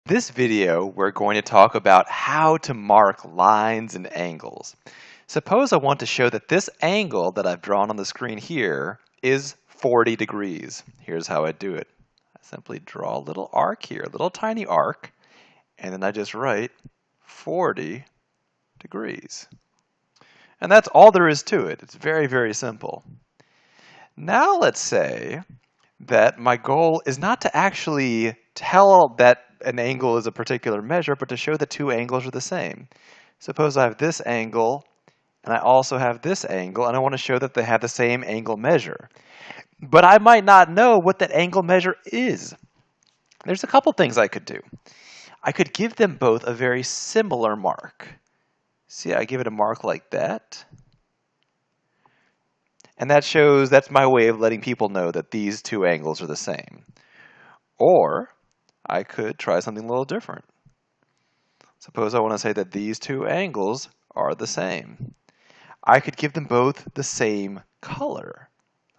This video, we're going to talk about how to mark lines and angles. Suppose I want to show that this angle that I've drawn on the screen here is 40 degrees. Here's how I do it. I simply draw a little arc here, a little tiny arc, and then I just write 40 degrees. And that's all there is to it. It's very, very simple. Now let's say that my goal is not to actually tell that an angle is a particular measure, but to show that two angles are the same. Suppose I have this angle, and I also have this angle, and I want to show that they have the same angle measure. But I might not know what that angle measure is. There's a couple things I could do. I could give them both a very similar mark. See, I give it a mark like that. And that's my way of letting people know that these two angles are the same. Or I could try something a little different. Suppose I want to say that these two angles are the same. I could give them both the same color.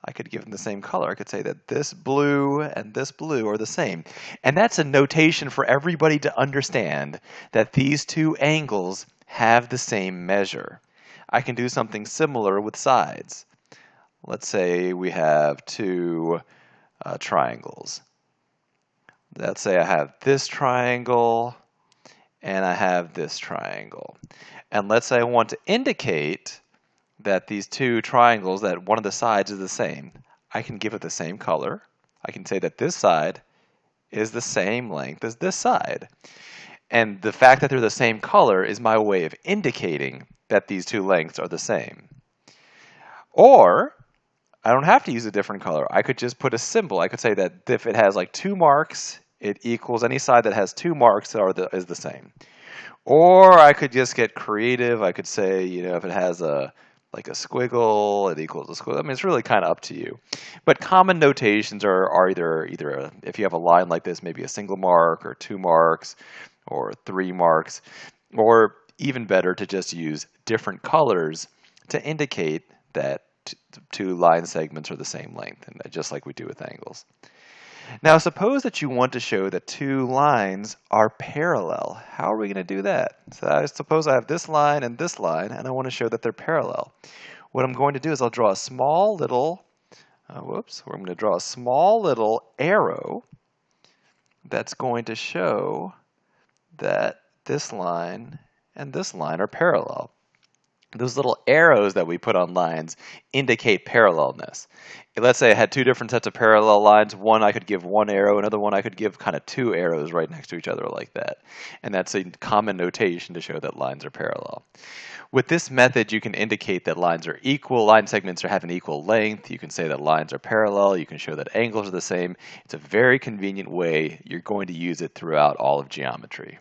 I could give them the same color. I could say that this blue and this blue are the same. And that's a notation for everybody to understand that these two angles have the same measure. I can do something similar with sides. Let's say we have two triangles. Let's say I have this triangle and I have this triangle. And let's say I want to indicate that these two triangles, that one of the sides is the same. I can give it the same color. I can say that this side is the same length as this side. And the fact that they're the same color is my way of indicating that these two lengths are the same. Or I don't have to use a different color. I could just put a symbol. I could say that if it has like 2 marks, it equals any side that has 2 marks is the same. Or I could just get creative. I could say, if it has like a squiggle, it equals a squiggle. I mean, it's really kind of up to you. But common notations are either if you have a line like this, maybe a single mark or 2 marks or 3 marks, or even better to just use different colors to indicate that two line segments are the same length, and just like we do with angles. Now suppose that you want to show that two lines are parallel. How are we going to do that? So I suppose I have this line, and I want to show that they're parallel. What I'm going to do is I'll draw a small little, I'm going to draw a small little arrow that's going to show that this line and this line are parallel. Those little arrows that we put on lines indicate parallelness. Let's say I had 2 different sets of parallel lines. One I could give 1 arrow, another one I could give kind of 2 arrows right next to each other like that. And that's a common notation to show that lines are parallel. With this method, you can indicate that lines are equal, line segments have an equal length. You can say that lines are parallel. You can show that angles are the same. It's a very convenient way. You're going to use it throughout all of geometry.